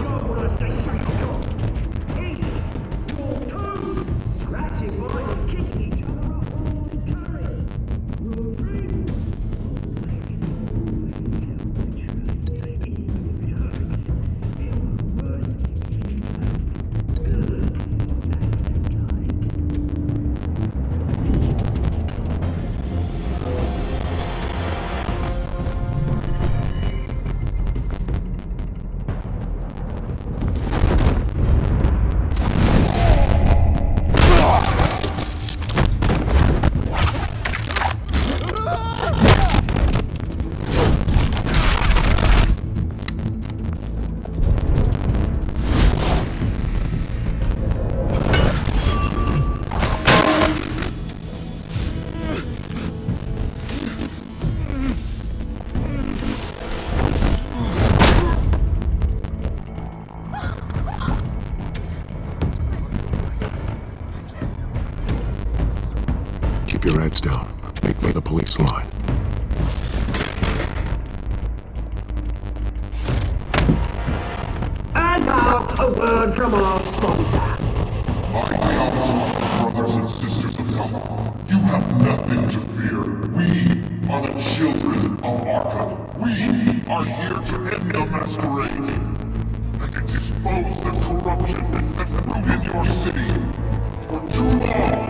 Keep your heads down. Make for the police line. And now, a word from our sponsor. My gallant brothers and sisters of Gotham, you have nothing to fear. We are the children of Arkham. We are here to end the masquerade and expose the corruption that brewed in your city. For too long,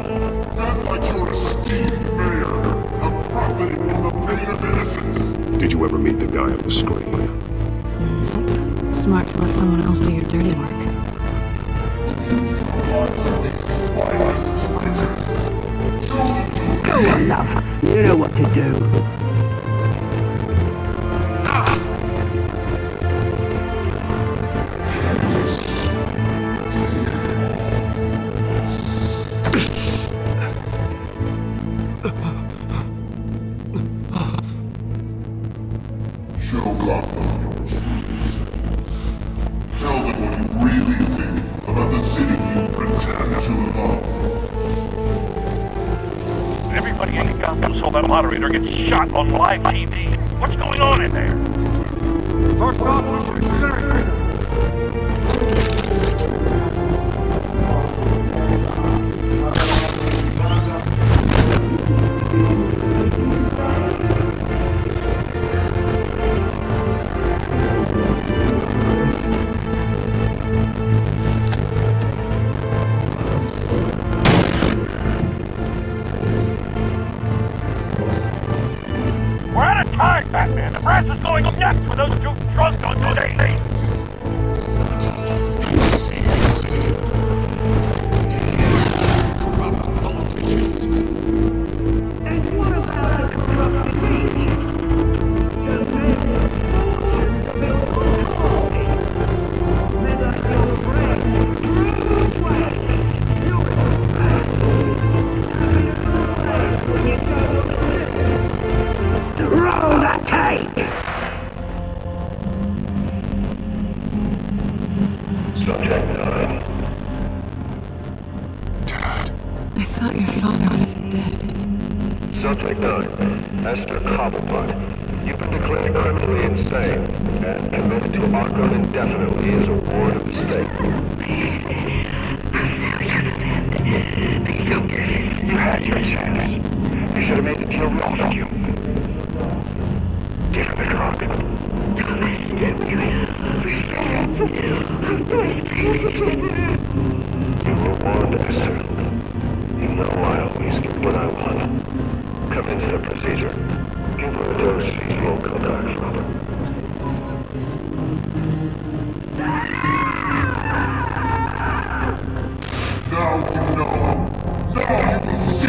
men like your esteemed mayor have profited from the pain of innocence. Did you ever meet the guy on the screen? Nope. Smart to let someone else do your dirty work. Go on, love. You know what to do. Show Gotham your true self. Tell them what you really think about the city you pretend to love. Everybody in Gotham saw that moderator get shot on live TV. What's going on in there? First off, we should consider We're out of time, Batman. The press is going up nuts with those two drunk on today. Corrupt politicians. And what about the corrupt elite? The men whose fortunes are built on causes. Men like your friend, Bruce Wayne. You're a bad boys. Having a good life when you don't want to sit. just dead. Subject 9, Esther Cobblepot. You've been declared criminally insane and committed to Arkham indefinitely as a ward of the state. Please. I'll sell you the land. Please don't do this. You had your chance. You should have made the deal we offered you. Give her the drug. Thomas, we're friends. Let's pray together. You were warned, Esther. You know I always get what I want. Commence the procedure. Give her a dose she won't come back from. Now you know. Now you will see.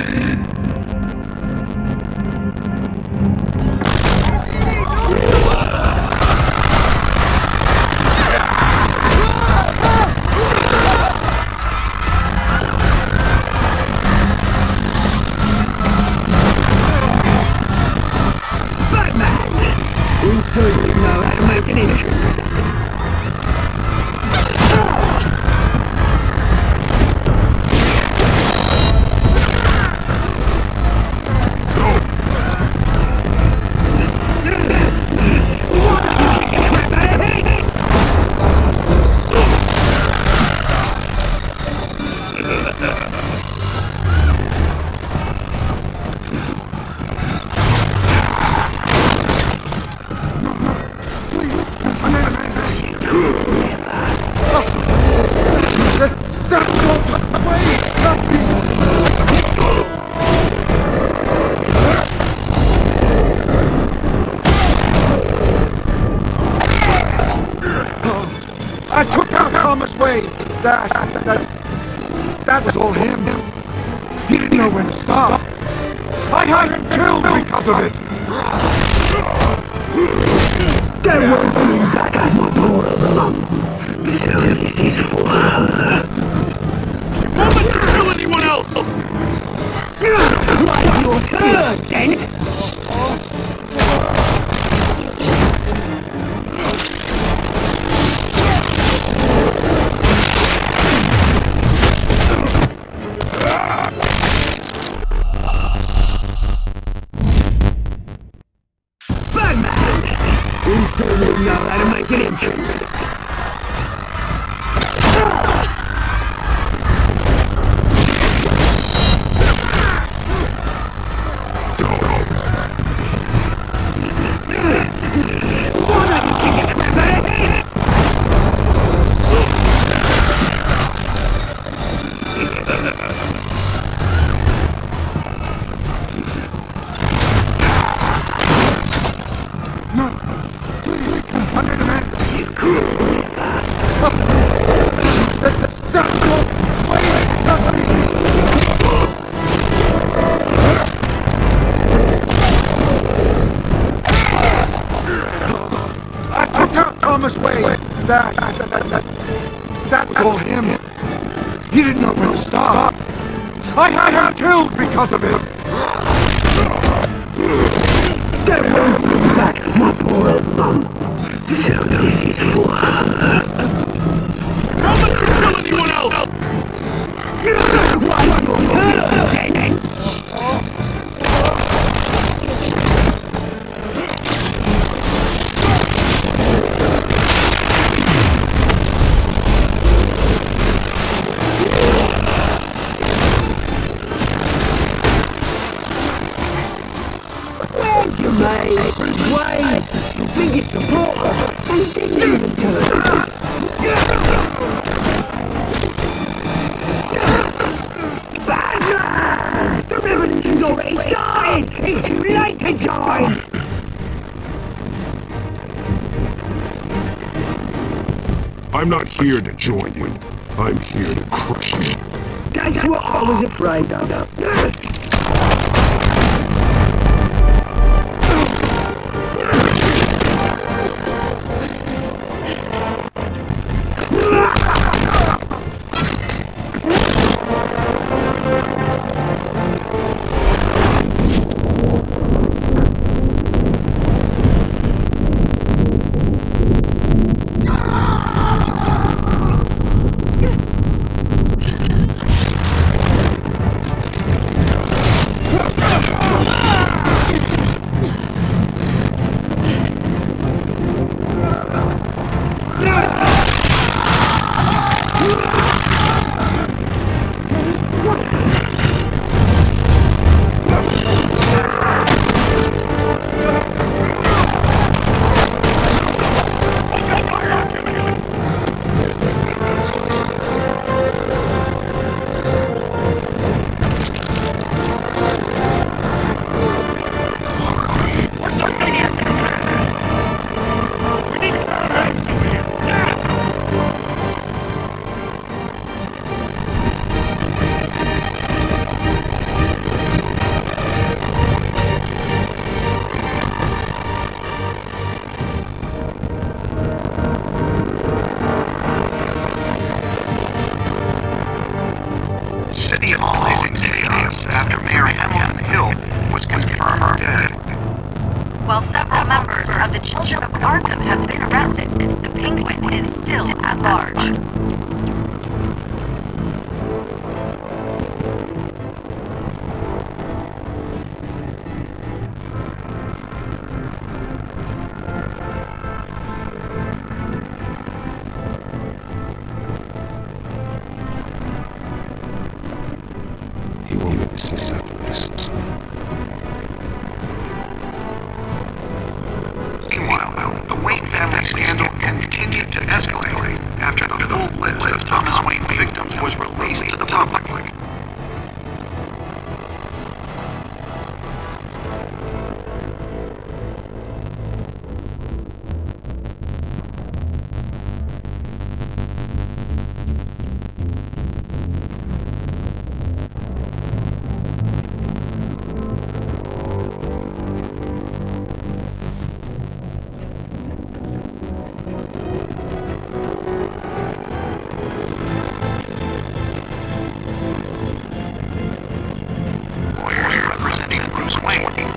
So you know how to make an entrance. I took out Thomas Wayne. That was all him. He didn't know when to stop. I had him killed because of it. There won't be back at my poor mum. So this is for her. Won't let you kill anyone else! Like your turn, Dent! You certainly know how to make an entrance. Thomas Wayne. That was all him. He didn't know when to stop. I had him killed because of it. There won't be back my poor mum. So this is for her. Don't let you kill anyone else! Why your turn, Wayne, biggest supporter, and didn't even turn up. Batman! The revolution's already started! It's too late to join! I'm not here to join you. I'm here to crush you. That's what I was afraid of. causing chaos after Mayor Hamilton Hill was confirmed dead. While several members of the Children of Arkham have been arrested, the Penguin is still at large. He won't get to see something like this. Meanwhile, the Wayne family scandal continued to escalate after the full list of Thomas Wayne's victims was released to the public.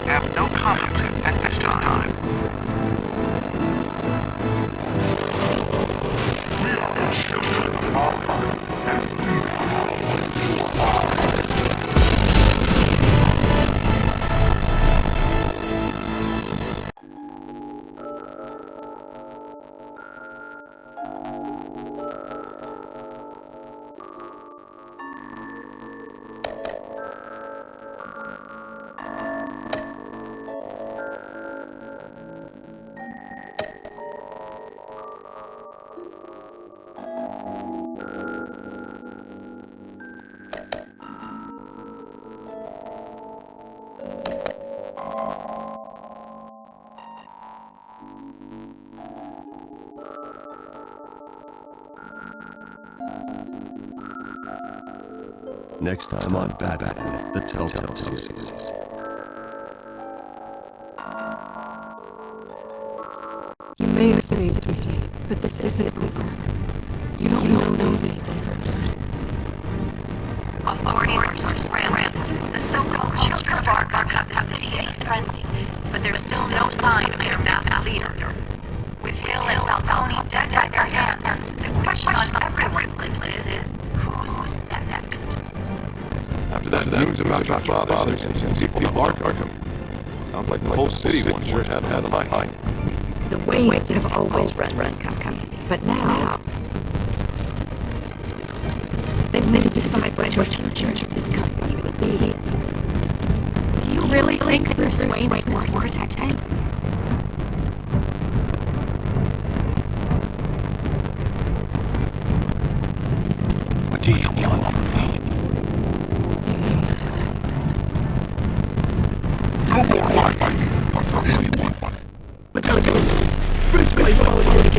Have no comment at this time. We are the children of Arkham, and we are Next time on Batman, the Telltale series. You may have saved me, but this isn't legal. You don't know these papers. Authorities are still rampant. The so-called Children of Arkham have the city in a frenzy, but there's still no sign of their masked leader. With Hill and Falcone dead at their hands, the question on everyone's lips is, who's next? After that news about your father, people Arkham. Sounds like the whole city wants your head on the line. The Waynes have always run this company, but now they need to decide what your future of this company will be. Do you really think Bruce Wayne is more protected? What do you want from me? No more life. I thought you want one. But this way forward,